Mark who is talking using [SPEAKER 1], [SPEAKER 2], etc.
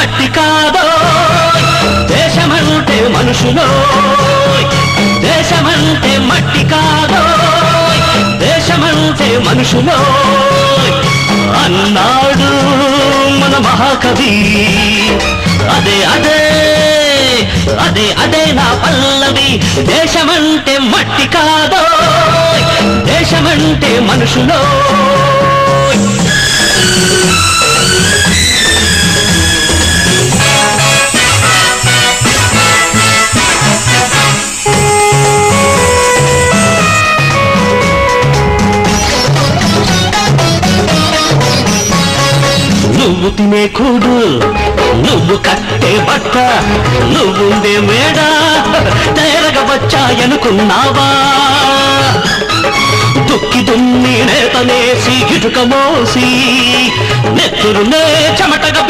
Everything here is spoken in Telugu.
[SPEAKER 1] మట్టి కాదో దేశమంటే మనుషులో దేశమంటే మట్టి కాదో దేశమంటే మనుషులో అన్నాడు మన మహాకవి అదే అదే అదే అదే నా పల్లవి దేశమంటే మట్టి కాదో దేశమంటే మనుషులో నువ్వు తినే కూడు నువ్వు కట్టే బట్ట నువ్వుండే మేడ తేరగ వచ్చాయనుకున్నావా దుక్కి దున్ని నేతనేసి ఇటుక మోసి నెత్తురునే చెమటగా